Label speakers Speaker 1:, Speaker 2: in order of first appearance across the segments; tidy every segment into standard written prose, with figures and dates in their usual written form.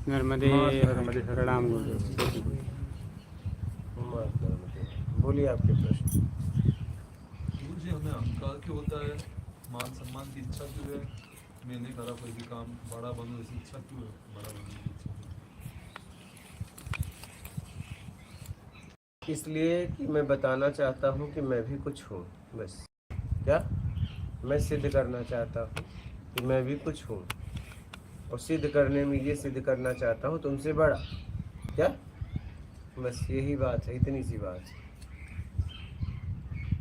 Speaker 1: नर्मदे प्रणाम गुरुदेव।
Speaker 2: बोलिए आपके प्रश्न।
Speaker 3: गुरु जी, हमें अहंकार क्यों होता है? मान सम्मान की इच्छा क्यों है? मैं नहीं करा कोई भी काम, बड़ा बनूं ऐसी इच्छा क्यों है? बड़ा बनने की इच्छा क्यों है?
Speaker 2: इसलिए कि मैं बताना चाहता हूँ कि मैं भी कुछ हूँ, बस। क्या मैं सिद्ध करना चाहता हूँ कि मैं भी कुछ हूँ, और सिद्ध करने में ये सिद्ध करना चाहता हूँ तुमसे बड़ा। क्या, बस यही बात है, इतनी सी बात है।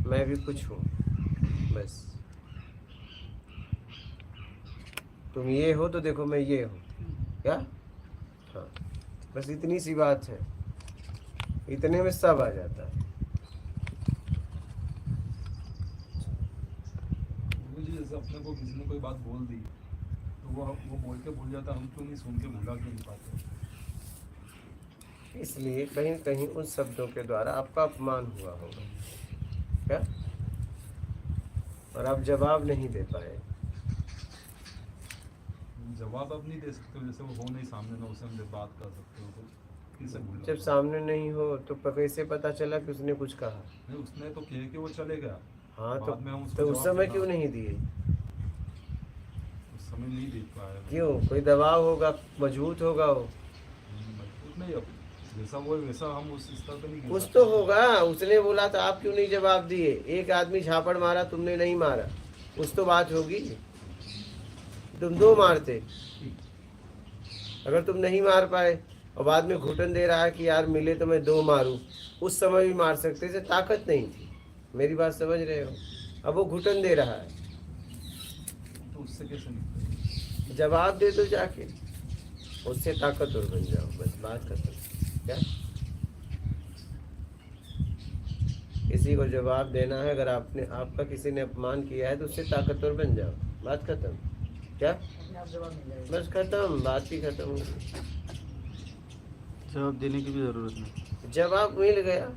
Speaker 2: मैं भी कुछ हूँ, बस। तुम ये हो तो देखो मैं ये हूँ। क्या, हाँ, बस इतनी सी बात है, इतने में सब आ जाता है।
Speaker 3: गुरु जी, जैसे अपने को किसी ने कोई बात बोल दी तो वो बोल के भूल जाता, हम क्यों नहीं सुन के भूला क्यों नहीं पाते?
Speaker 2: इसलिए कहीं कहीं उन शब्दों के द्वारा आपका अपमान हुआ होगा। क्या, और आप जवाब नहीं दे पाए।
Speaker 3: जवाब आप नहीं दे सकते हो, जैसे वो हो नहीं सामने ना, उसे हम जब बात कर सकते हो तो किसे भूला?
Speaker 2: जब सामने नहीं हो तो कैसे पता चला कि उसने कुछ कहा?
Speaker 3: नहीं, उसने तो कह के वो चले गया।
Speaker 2: हाँ,
Speaker 3: बाद में हम उसको
Speaker 2: तो उस
Speaker 3: जवाब
Speaker 2: समय
Speaker 3: देना-
Speaker 2: क्यों नहीं दिए?
Speaker 3: उस समय नहीं दे पाया।
Speaker 2: क्यों? कोई दबाव होगा, मजबूत होगा वो।
Speaker 3: मजबूत नहीं, अब जैसा वो है वैसा हम उस स्तर पे नहीं गिर
Speaker 2: कुछ
Speaker 3: सकते।
Speaker 2: तो होगा। उसने बोला था, आप क्यों नहीं जवाब दिए? एक आदमी झापड़ मारा, तुमने नहीं मारा, कुछ तो बात होगी। तुम दो मारते, अगर तुम नहीं मार पाए और बाद में घुटन दे रहा है कि यार मिले तो मैं दो मारूं, उस समय भी मार सकते थे, ताकत नहीं थी। मेरी बात समझ रहे हो? अब वो घुटन दे रहा है,
Speaker 3: तो उससे कैसे निकले?
Speaker 2: जवाब दे दो जाके, उससे ताकतवर बन जाओ, बस बात खत्म। क्या, किसी को जवाब देना है, अगर आपने आपका किसी ने अपमान किया है तो उससे ताकतवर बन जाओ, बात खत्म। क्या, बस खत्म, बात ही खत्म हो गई।
Speaker 1: जवाब देने की भी जरूरत नहीं।
Speaker 2: जवाब मिल गया,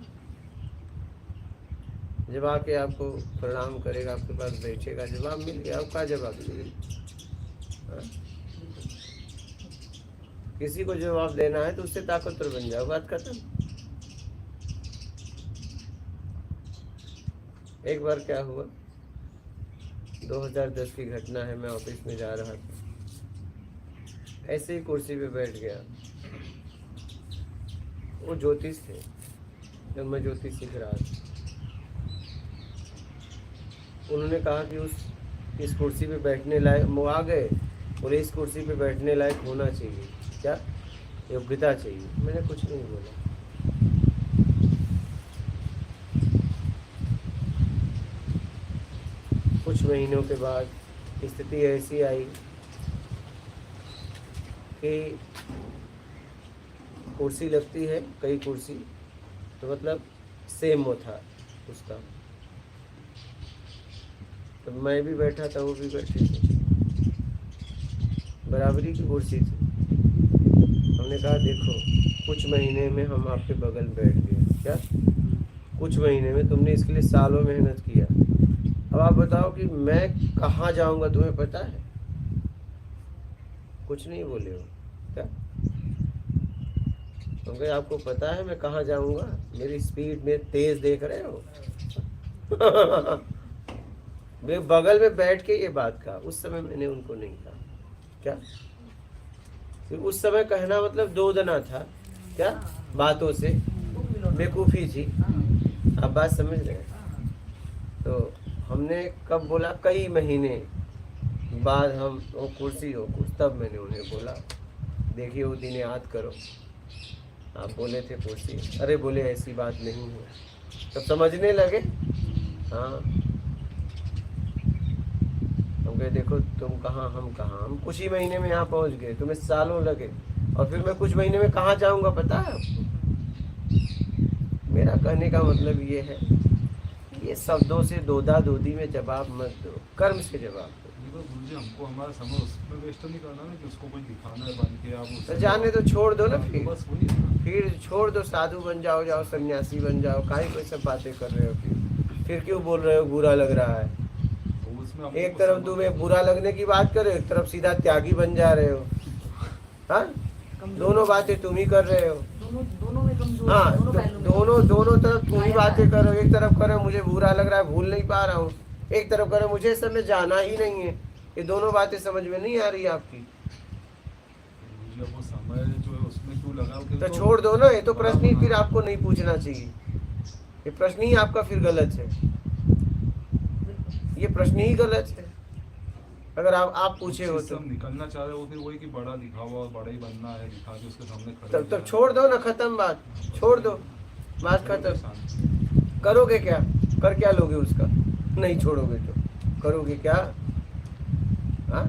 Speaker 2: जब आके आपको प्रणाम करेगा, आपके पास बैठेगा, जवाब मिल गया। अब क्या जवाब देगा? किसी को जवाब देना है तो उससे ताकतवर बन जाओ, बात खत्म। एक बार क्या हुआ, 2010 की घटना है, मैं ऑफिस में जा रहा था, ऐसे ही कुर्सी पे बैठ गया। वो ज्योतिष थे, जब मैं ज्योतिष सीख रहा था। उन्होंने कहा कि इस कुर्सी पे बैठने लायक, वो आ गए, बोले इस कुर्सी पे बैठने लायक होना चाहिए, क्या योग्यता चाहिए। मैंने कुछ नहीं बोला। कुछ महीनों के बाद स्थिति ऐसी आई कि कुर्सी लगती है, कई कुर्सी, तो मतलब सेम वो था उसका, तो मैं भी बैठा था, वो भी बैठे थे, बराबरी की कुर्सी थी। हमने कहा देखो, कुछ महीने में हम आपके बगल बैठ गए। क्या, कुछ महीने में? तुमने इसके लिए सालों मेहनत किया। अब आप बताओ कि मैं कहाँ जाऊंगा, तुम्हें पता है? कुछ नहीं बोले हो। क्या, क्योंकि आपको पता है मैं कहाँ जाऊंगा? मेरी स्पीड में तेज देख रहे हो? बगल में बैठ के ये बात कहा। उस समय मैंने उनको नहीं कहा। क्या, उस समय कहना मतलब दो दना था। क्या, बातों से बेवकूफ़ी थी। आप बात समझ रहे हैं? तो हमने कब बोला? कई महीने बाद हम वो कुर्सी हो, तब मैंने उन्हें बोला, देखिए वो दिन याद करो, आप बोले थे कुर्सी। अरे बोले ऐसी बात नहीं है। तब समझने लगे। हाँ, हम कहे देखो तुम कहाँ, हम कहाँ। हम कुछ ही महीने में यहाँ पहुँच गए, तुम्हें सालों लगे, और फिर मैं कुछ महीने में कहाँ जाऊँगा पता है आपको? मेरा कहने का मतलब ये है, ये शब्दों से दोदा दोदी में जवाब मत दो, कर्म से जवाब दो।
Speaker 3: गुरुजी, हमको हमारा समय उसमें वेस्ट नहीं करना ना कि उसको कोई दिखाना है बन के। आप
Speaker 2: तो जाने तो छोड़ दो ना, फिर
Speaker 3: बस वही है ना।
Speaker 2: फिर छोड़ दो, साधु बन जाओ, सन्यासी बन जाओ। काहे कोई सब बातें कर रहे हो? फिर क्यों बोल रहे हो बुरा लग रहा है?
Speaker 3: तो उसमें हमको
Speaker 2: एक तरफ तुम्हें बुरा लगने की बात करो, एक तरफ सीधा त्यागी बन जा रहे हो। हाँ, दोनों बातें तुम ही कर रहे हो।
Speaker 4: दोनों में कमजोर,
Speaker 2: हाँ,
Speaker 4: दोनों पहलू में।
Speaker 2: दोनों तरफ तुम ही बातें करो। एक तरफ करो मुझे बुरा लग रहा है, भूल नहीं पा रहा हूँ, एक तरफ करो मुझे इस समय जाना ही नहीं है। ये दोनों बातें समझ में नहीं आ रही आपकी,
Speaker 3: मुझे वो समय जो है उसमें क्यों लगा कि
Speaker 2: तो छोड़ दो ना। ये तो प्रश्न ही फिर आपको नहीं पूछना चाहिए, ये प्रश्न ही आपका फिर गलत है, ये प्रश्न ही गलत है। अगर आप पूछे हो तो
Speaker 3: हम निकलना चाह रहे हो फिर वही कि बड़ा दिखावा और बड़ा ही बनना है, दिखा के उसके सामने खड़े
Speaker 2: तब छोड़ दो ना, खत्म बात, छोड़ दो, बात खत्म। करोगे क्या, कर क्या लोगे उसका? नहीं छोड़ोगे तो करोगे क्या? हाँ,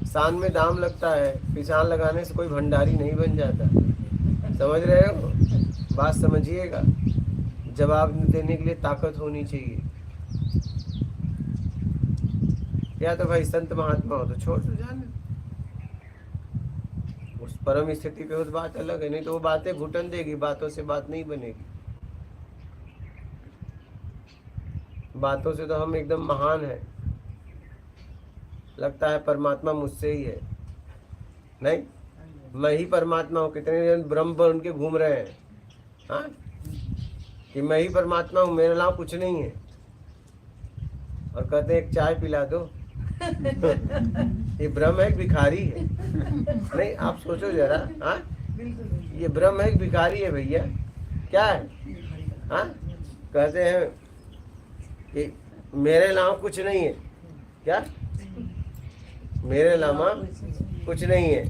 Speaker 2: सान में दाम लगता है, पिसान लगाने से कोई भंडारी नहीं बन जाता। समझ रहे हो? बात समझिएगा, जवाब देने के लिए ताकत होनी चाहिए। या तो भाई संत महात्मा हो तो छोड़ दो, जाने उस परम स्थिति पे, उस बात अलग है। नहीं तो वो बातें घुटन देगी, बातों से बात नहीं बनेगी। बातों से तो हम एकदम महान है, लगता है परमात्मा मुझसे ही है, नहीं मैं ही परमात्मा हूँ। कितने जन ब्रह्म बन के घूम रहे हैं, हाँ, कि मैं ही परमात्मा हूँ, मेरे नाम कुछ नहीं है, और कहते हैं एक चाय पिला दो। ये ब्रह्म है, एक भिखारी है। नहीं आप सोचो जरा, हाँ, ये ब्रह्म है, एक भिखारी है भैया, क्या है? हाँ, कहते हैं कि मेरे नाम कुछ नहीं है, क्या मेरे लामा कुछ नहीं है,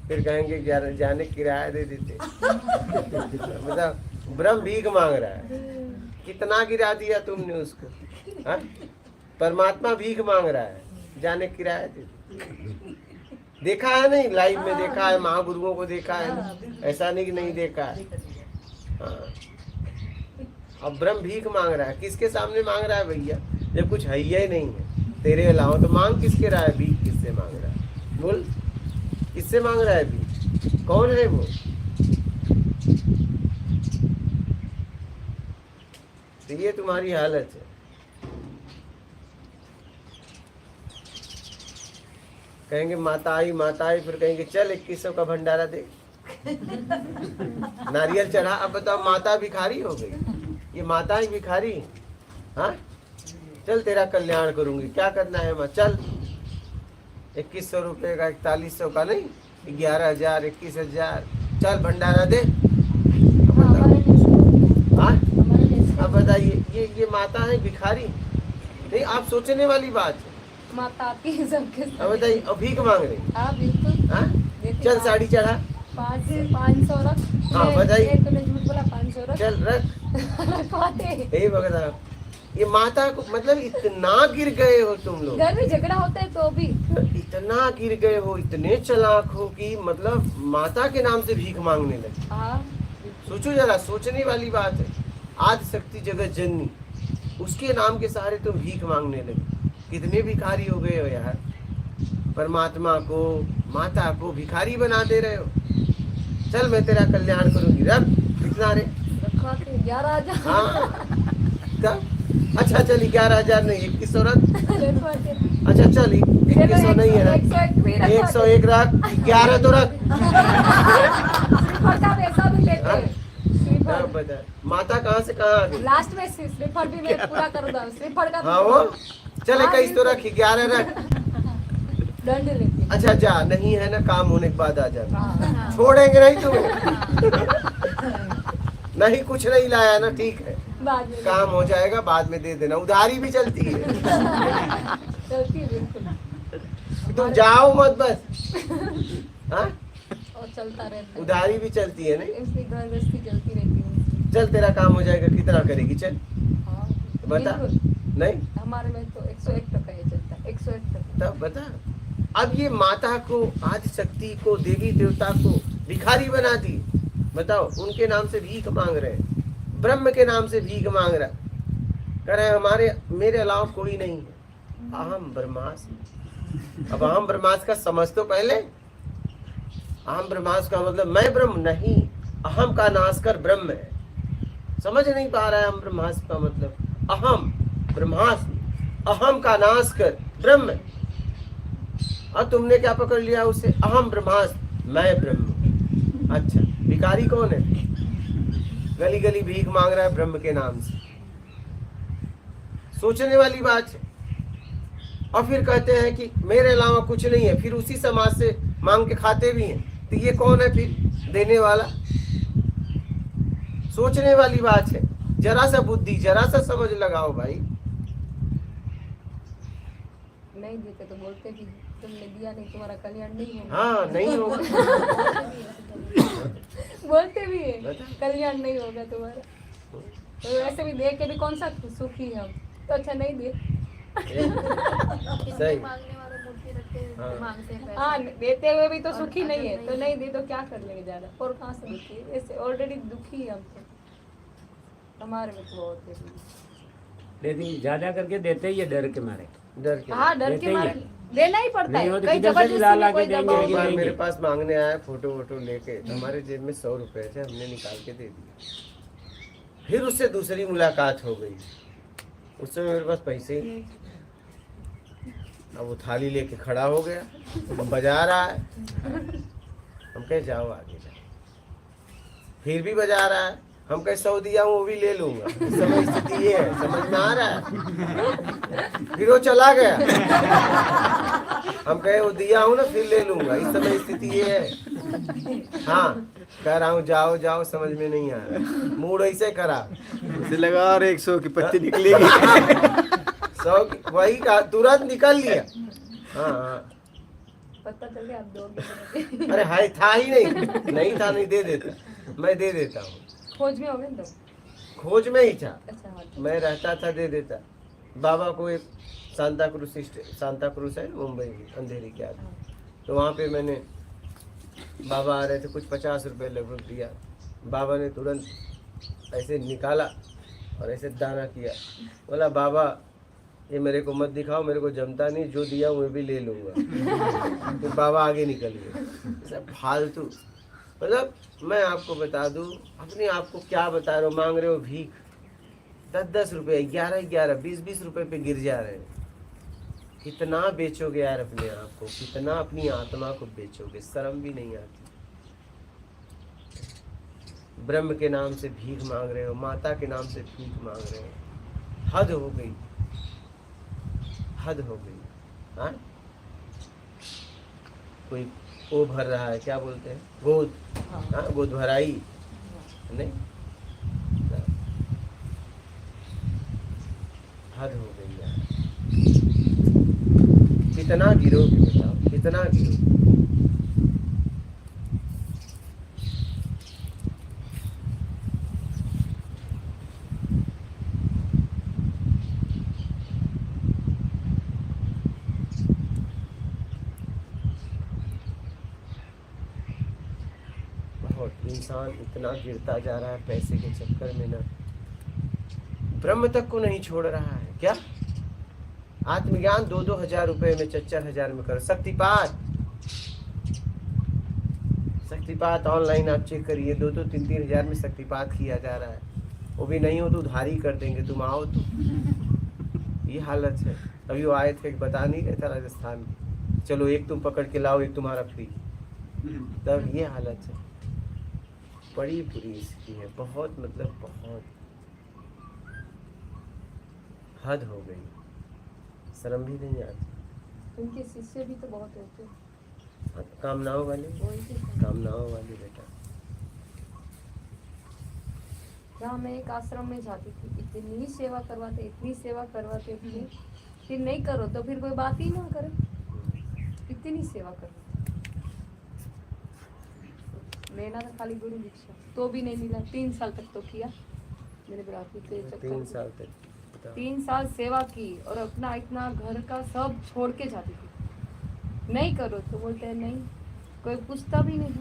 Speaker 2: फिर कहेंगे जाने किराया दे देते। मतलब ब्रह्म भीख मांग रहा है, कितना गिरा दिया तुमने उसको, हाँ? परमात्मा भीख मांग रहा है, जाने किराया दे देते। देखा है नहीं, लाइव में देखा है, महागुरुओं को देखा है, ऐसा नहीं कि नहीं देखा है। हाँ, अब ब्रह्म भीख मांग रहा है, किसके सामने मांग रहा है भैया? जब कुछ है ही नहीं है तेरे अलावा, तो मांग किसके रहा है? भीख किससे मांग रहा है? बोल, किससे मांग रहा है भीख? कौन है वो? तो ये तुम्हारी हालत है। कहेंगे माता आई, फिर कहेंगे चल 2100 का भंडारा दे, नारियल चढ़ा। अब बताओ, माता भिखारी हो गई? ये माता ही भिखारी, हाँ? चल तेरा कल्याण करूंगी, क्या करना है माँ? चल 2100 रुपये का, 4100 का नहीं, 11,000, 21,000, चल भंडारा दे। हाँ, अब बताइए, ये माता है भिखारी? नहीं, आप सोचने वाली बात है।
Speaker 4: माता आती है सबके।
Speaker 2: अब बताइए, अब भीख मांग रही?
Speaker 4: हाँ बिल्कुल।
Speaker 2: हाँ, चल साड़ी चढ़ा,
Speaker 4: 500 रख।
Speaker 2: हाँ बताइए,
Speaker 4: तूने झूठ बोला, 500 रख।
Speaker 2: चल रख।
Speaker 4: रखवाते।
Speaker 2: यही भगत, ये माता को मतलब इतना गिर गए हो तुम लोग,
Speaker 4: घर में झगड़ा होता है तो भी
Speaker 2: इतना गिर गए हो, इतने चालाक हो कि मतलब माता के नाम से भीख मांगने लगे।
Speaker 4: हाँ,
Speaker 2: सोचो जरा, सोचने वाली बात है। आदि शक्ति जगत जननी, उसके नाम के सहारे तुम भीख मांगने लगे। कितने भिखारी हो गए हो यार, परमात्मा को, माता को भिखारी बना दे रहे हो। चल मैं तेरा कल्याण करूंगी, रख कितना रे?
Speaker 4: 11,000।
Speaker 2: हाँ, अच्छा चल 11,000 नहीं, 2100 रख। अच्छा चल 2100 नहीं है, 101 रख, 11 तो रख। बता, माता कहाँ से कहाँ आ गई?
Speaker 4: लास्ट में श्रीफल भी मैं पूरा कर दूँ, श्रीफल का।
Speaker 2: हाँ वो चल 21 तो रख, 11 रख।
Speaker 4: दंड लेती।
Speaker 2: अच्छा जा, नहीं है ना, काम होने के बाद आ जा,
Speaker 4: हाँ।
Speaker 2: छोड़ेंगे नहीं तुम्हें। नहीं कुछ नहीं लाया ना, ठीक है, काम हो जाएगा, बाद में दे देना, उधारी भी चलती है।
Speaker 4: चलती है बिल्कुल।
Speaker 2: तुम जाओ मत बस, हाँ,
Speaker 4: और चलता रहता है,
Speaker 2: उधारी भी चलती है नहीं।
Speaker 4: इसलिए घर गृहस्थी चलती रहती है।
Speaker 2: चल तेरा काम हो जाएगा, कितना करेगी? चल
Speaker 4: हाँ,
Speaker 2: बता।
Speaker 4: बिल्कुल।
Speaker 2: नहीं
Speaker 4: हमारे में तो 101 टका ये चलता है, 101 टका।
Speaker 2: तब बता। अब ये माता को, आदि शक्ति को, देवी देवता को भिखारी बना दी। बताओ, उनके नाम से भीख मांग रहे हैं, ब्रह्म के नाम से भीख मांग रहा, कह रहे हमारे, मेरे अलावा कोई नहीं है, अहम ब्रह्मास्मि। अब अहम ब्रह्मास्मि का समझ तो पहले। अहम ब्रह्मास्मि का मतलब मैं ब्रह्म नहीं, अहम का नाश कर ब्रह्म है। समझ नहीं पा रहा है अहम ब्रह्मास्मि का मतलब? अहम ब्रह्मास्मि, अहम का नाश कर ब्रह्म। और तुमने क्या पकड़ लिया उसे? अहम ब्रह्मास्मि। मैं ब्रह्म हूँ। अच्छा, भिखारी कौन है? गली गली भीख मांग रहा है ब्रह्म के नाम से। सोचने वाली बात है। और फिर कहते हैं कि मेरे अलावा कुछ नहीं है, फिर उसी समाज से मांग के खाते भी हैं। तो ये कौन है फिर देने वाला? सोचने वाली बात है। जरा सा बुद्धि, जरा सा समझ लगाओ भाई।
Speaker 4: नहीं देते तो बोलते भी तुमने दिया नहीं, तुम्हारा कल्याण नहीं होगा।
Speaker 2: हाँ, नहीं होगा।
Speaker 4: बोलते भी है
Speaker 2: बता।
Speaker 4: कल्याण नहीं होगा तुम्हारा। तो वैसे भी दे के भी कौन सा सुखी है हम, तो अच्छा नहीं दे।
Speaker 2: सही।
Speaker 5: मांगने वाले मूर्ति रखते हैं,
Speaker 2: हाँ।
Speaker 5: मांगते हैं पैसे।
Speaker 4: हाँ, देते हुए भी तो
Speaker 5: और
Speaker 4: सुखी नहीं है,
Speaker 5: अगर
Speaker 4: तो
Speaker 5: नहीं
Speaker 4: नहीं दे तो क्या कर लेंगे ज्यादा, और कहाँ से दुखी है? ऐसे ऑलरेडी दुखी है हम तो, हमारे में तो बहुत है।
Speaker 6: लेकिन ज्यादा करके देते ही है डर के मारे।
Speaker 2: डर के।
Speaker 4: हाँ, डर
Speaker 6: देते
Speaker 4: के
Speaker 6: ही
Speaker 4: मारे
Speaker 6: है।
Speaker 4: देना ही पड़ता
Speaker 6: नहीं हो
Speaker 4: है।
Speaker 6: तो
Speaker 4: कई
Speaker 6: किधर से भी ला
Speaker 4: जबरदस्ती
Speaker 6: ला
Speaker 4: में कोई
Speaker 6: के देंगे,
Speaker 4: दबाव
Speaker 2: एक बार
Speaker 6: नहीं।
Speaker 2: मेरे पास मांगने आया, फोटो वोटो लेके, हमारे जेब में 100 रुपए थे, हमने निकाल के दे दिए। फिर उससे दूसरी मुलाकात हो गई। उस समय मेरे पास पैसे ही नहीं। अब वो थाली लेके खड़ा हो गया, वो बजा रहा है। हम कहे जाओ आगे जाओ। फिर भी बजा रहा है। हम कहे 100 दिया हूँ, वो भी ले लूंगा। इस समय स्थिति ये है, समझ में आ रहा है? फिर वो चला गया। हम कहे वो दिया हूँ ना, फिर ले लूंगा। इस समय स्थिति ये है। हाँ, कह रहा हूँ जाओ जाओ, समझ में नहीं आ रहा। मूड ऐसे करा,
Speaker 1: उसे लगा और 100 की पत्ती निकलेगी।
Speaker 2: 100 वही का तुरंत निकल लिया। हाँ हाँ,
Speaker 4: पता चल गया आप दो।
Speaker 2: अरे हाय था ही नहीं था, नहीं दे देता, मैं दे देता हूँ।
Speaker 4: खोज में हो गए तो।
Speaker 2: खोज में ही था,
Speaker 4: अच्छा हाँ,
Speaker 2: मैं रहता था, दे देता। बाबा को एक सांता क्रूज है मुंबई में, अंधेरी के आगे, तो वहाँ पे मैंने, बाबा आ रहे थे, कुछ 50 रुपए लगभग दिया। बाबा ने तुरंत ऐसे निकाला और ऐसे दाना किया। बोला बाबा ये मेरे को मत दिखाओ, मेरे को जमता नहीं, जो दिया वो भी ले लूँगा। फिर बाबा आगे निकल गए। सब फालतू। मतलब मैं आपको बता दूं, अपने आप को क्या बता रहे हो, मांग रहे हो भीख। 10-10 रुपए, 11-11, 20-20 रुपए पे गिर जा रहे हैं। कितना बेचोगे यार अपने आप को, कितना अपनी आत्मा को बेचोगे? शर्म भी नहीं आती। ब्रह्म के नाम से भीख मांग रहे हो, माता के नाम से भीख मांग रहे हो। हद हो गई, हद हो गई। हाँ, कोई वो भर रहा है, क्या बोलते हैं, गोद। हाँ, गोद भराई नहीं, हद हो गई यार। कितना गिरोगे बताओ, कितना गिरोगे? इंसान इतना गिरता जा रहा है पैसे के चक्कर में ना, ब्रह्म तक को नहीं छोड़ रहा है। क्या आत्मज्ञान 2-2 हजार रुपए में, 4-4 हजार में करो। शक्तिपात ऑनलाइन आप चेक करिए, 2-2, 3-3 हजार में शक्तिपात किया जा रहा है। वो भी नहीं हो तो उधारी कर देंगे, तुम आओ तो। ये हालत है। अभी वो आए थे, बता नहीं रहे था राजस्थान में, चलो एक तुम पकड़ के लाओ, एक तुम्हारा फ्री। तब ये हालत है। बड़ी बुरी स्थिति है, बहुत, मतलब बहुत हद हो गई। शर्म भी नहीं आती।
Speaker 4: उनके शिष्य भी तो बहुत होते हैं।
Speaker 2: कामनाओं वाले,
Speaker 4: वही तो।
Speaker 2: कामनाओं वाले बेटा।
Speaker 4: जहाँ मैं एक आश्रम में जाती थी, इतनी सेवा करवाते, इतनी सेवा करवाते थे, फिर नहीं करो तो फिर कोई बात ही ना करे, इतनी सेवा करवाते। लेना था खाली गुरु दीक्षा, तो भी नहीं मिला। 3 साल तक तो किया मेरे बराबरी के चक्कर
Speaker 2: 3
Speaker 4: में।
Speaker 2: साल तक बताओ।
Speaker 4: 3 साल सेवा की और अपना इतना घर का सब छोड़ के जाती थी। नहीं करो तो बोलते हैं नहीं, कोई पूछता भी नहीं।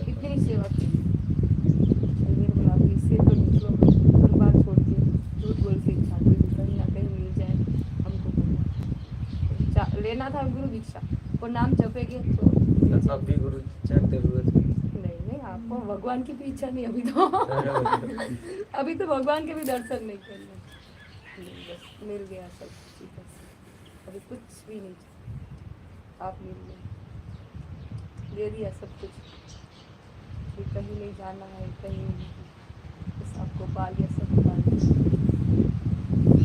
Speaker 4: इतनी सेवा की मेरे बराबरी से, तो निकलो, हर बात छोड़ के झूठ बोल के जाती हूँ, कहीं ना कहीं मिल जाए हमको। लेना था गुरु दीक्षा, और नाम जपेंगे तो
Speaker 2: अब भी गुरु दीक्षा की जरूरत है।
Speaker 4: नहीं, आपको भगवान की भी इच्छा नहीं अभी तो। अभी तो भगवान के भी दर्शन नहीं करने, बस मिल गया सब चीज़। अभी कुछ भी नहीं, आप मिल गए। दे दिया सब कुछ, कि कहीं नहीं जाना है, कहीं नहीं, बस आपको पा लिया, सब पा लिया।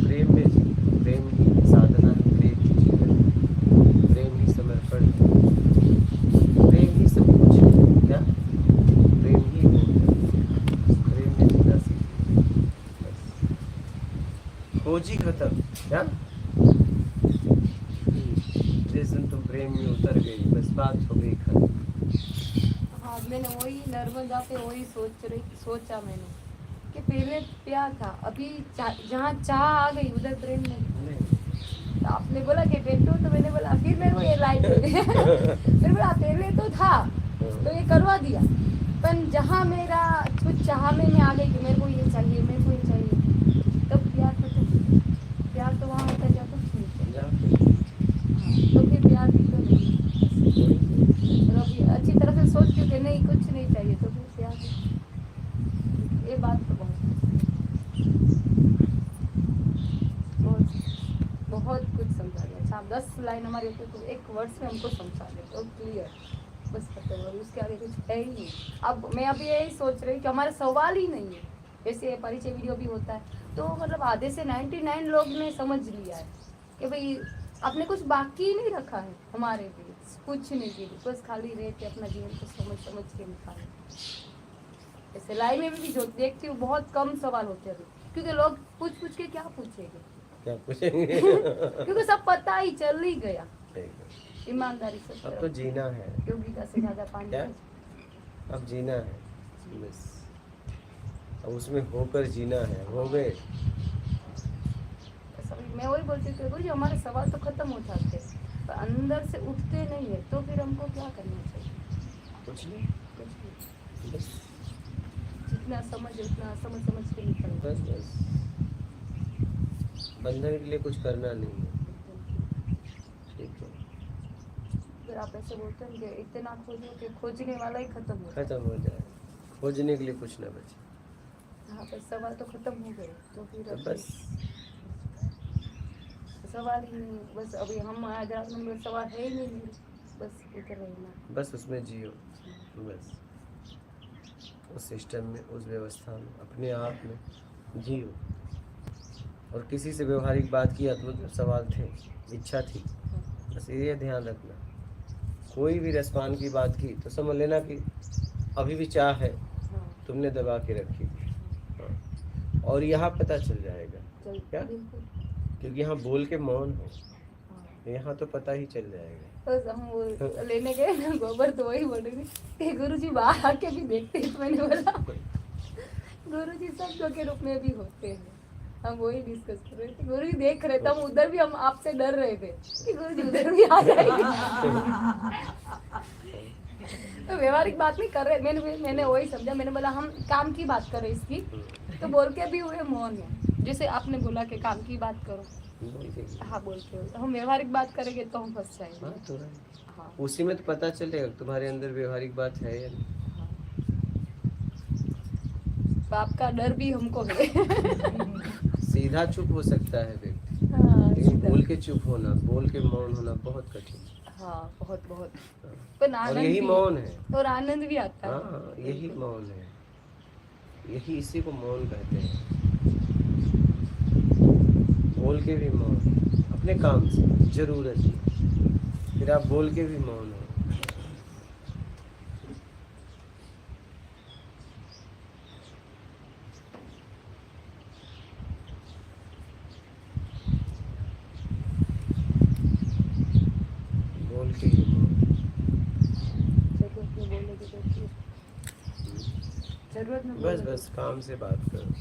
Speaker 2: प्रेम में जी, प्रेम ही साधना है, प्रेम ही जीवन, प्रेम ही समर्पण है, प्रेम ही सब कुछ है। क्या? प्रेम ही हो, प्रेम में जीना सीखिए, बस खोज ही खत्म। क्या? जिस दिन तुम प्रेम में उतर गई, बस बात हो गई खत्म।
Speaker 4: हाँ, मैंने वही नर्मदा पे वही सोचा मैंने कि पहले प्यार था, अभी जहाँ चाह आ गई उधर प्रेम नहीं। तो आपने बोला कि बेटो, तो मैंने बोला, फिर मेरे को ये लाइट हो गई। फिर बोला पहले तो था तो ये करवा दिया, पर जहाँ मेरा कुछ चाह में मैं आ गई कि मेरे को ये चाहिए, मेरे को ये चाहिए, तब प्यार खत्म। प्यार तो वहाँ होता जहाँ कुछ नहीं चाहिए, तो फिर प्यार भी तो नहीं। और अभी अच्छी तरह से सोच के कि नहीं कुछ नहीं चाहिए, तो फिर प्यार नहीं। ये बात तो बहुत कुछ समझा दिया। अच्छा, 10 लाइन हमारे ऊपर तो एक वर्ड में हमको समझा दे तो क्लियर, बस खत्म। और उसके आगे कुछ है ही नहीं। अब मैं अभी यही सोच रही हूँ कि हमारा सवाल ही नहीं है। जैसे परिचय वीडियो भी होता है, तो मतलब आधे से 99 लोग ने समझ लिया है कि भाई आपने कुछ बाकी नहीं रखा है हमारे लिए, कुछ नहीं किया, बस खाली रह के अपना जीवन को समझ के निकाले। ऐसे लाइव में भी जो देखती हूँ बहुत कम सवाल होते हैं, क्योंकि लोग पूछ के क्या पूछेंगे,
Speaker 2: क्या पूछेंगे?
Speaker 4: क्योंकि सब पता ही चल ही गया। ईमानदारी से
Speaker 2: अब तो जीना है,
Speaker 4: योगिता से ज्यादा पानी।
Speaker 2: क्या? अब जीना है बस, अब उसमें होकर जीना है। हो गए।
Speaker 4: मैं वही बोलती थी गुरु जी, हमारे सवाल तो खत्म हो जाते हैं, पर अंदर से उठते नहीं है, तो फिर हमको क्या करना चाहिए?
Speaker 2: कुछ नहीं, बस
Speaker 4: जितना समझ उतना समझ के निकलना।
Speaker 2: बस बंधन के लिए कुछ करना नहीं है। ठीक है,
Speaker 4: फिर आप ऐसे बोलते हैं कि इतना खोजो कि खोजने वाला ही खत्म हो जाए।
Speaker 2: खत्म हो जाए, खोजने के लिए कुछ ना बचे।
Speaker 4: हाँ, पर सवाल तो खत्म हो गए, तो फिर
Speaker 2: तो
Speaker 4: अब
Speaker 2: बस
Speaker 4: सवाल ही नहीं। बस अभी हम हैदराबाद में सवाल है ही नहीं, बस उतर रहना।
Speaker 2: बस उसमें जियो, बस उस सिस्टम में, उस व्यवस्था में, अपने आप में जियो। और किसी से व्यवहारिक बात किया तो मतलब सवाल थे, इच्छा थी, बस ये ध्यान रखना। कोई भी रसपान की बात की तो समझ लेना कि अभी भी चाह है,
Speaker 4: हाँ,
Speaker 2: तुमने दबा के रखी थी। हाँ। और यहाँ पता चल जाएगा, क्या?
Speaker 4: बिल्कुल।
Speaker 2: क्योंकि यहाँ बोल के मौन हो,
Speaker 4: हाँ।
Speaker 2: यहाँ तो पता ही चल जाएगा।
Speaker 4: बस हम वो लेने गए ना गोबर, तो वही बोल रही थी गुरु जी बाहर आके भी देखते हैं। तो मैंने बोला गुरु जी शब्दों के रूप में भी होते हैं। हम वही डिस्कस कर रहे थे, गुरु जी देख रहे थे, हम उधर भी हम आपसे डर रहे थे कि गुरु जी उधर भी आ जाएंगे। तो व्यवहारिक बात नहीं कर रहे, मैंने वही समझा। मैंने बोला हम काम की बात कर रहे इसकी, तो बोल के भी हुए मौन है। जैसे आपने बोला कि काम की बात करो, हाँ बोल के हम व्यवहारिक बात करेंगे तो हम फंस जाएंगे।
Speaker 2: हाँ, तो
Speaker 4: हाँ,
Speaker 2: उसी में तो पता चलेगा तुम्हारे अंदर व्यवहारिक बात है या नहीं।
Speaker 4: हाँ। बाप का डर भी हमको है।
Speaker 2: सीधा चुप हो सकता है व्यक्ति,
Speaker 4: हाँ,
Speaker 2: लेकिन
Speaker 4: सीधा।
Speaker 2: बोल के चुप होना, बोल के मौन होना बहुत कठिन है।
Speaker 4: हाँ, बहुत पर
Speaker 2: और
Speaker 4: आनंद
Speaker 2: यही
Speaker 4: भी-
Speaker 2: मौन है।
Speaker 4: और आनंद भी आता है।
Speaker 2: हाँ, यही मौन है, यही इसी को मौन कहते हैं। बोल के भी मौन, अपने काम से जरूरत है, फिर आप बोल के भी मौन हो। बोल के ही मौन।
Speaker 4: जरूरत में बोलेगी तो फिर- जरूरत में
Speaker 2: बस
Speaker 4: बोलेगी।
Speaker 2: बस काम से बात करो।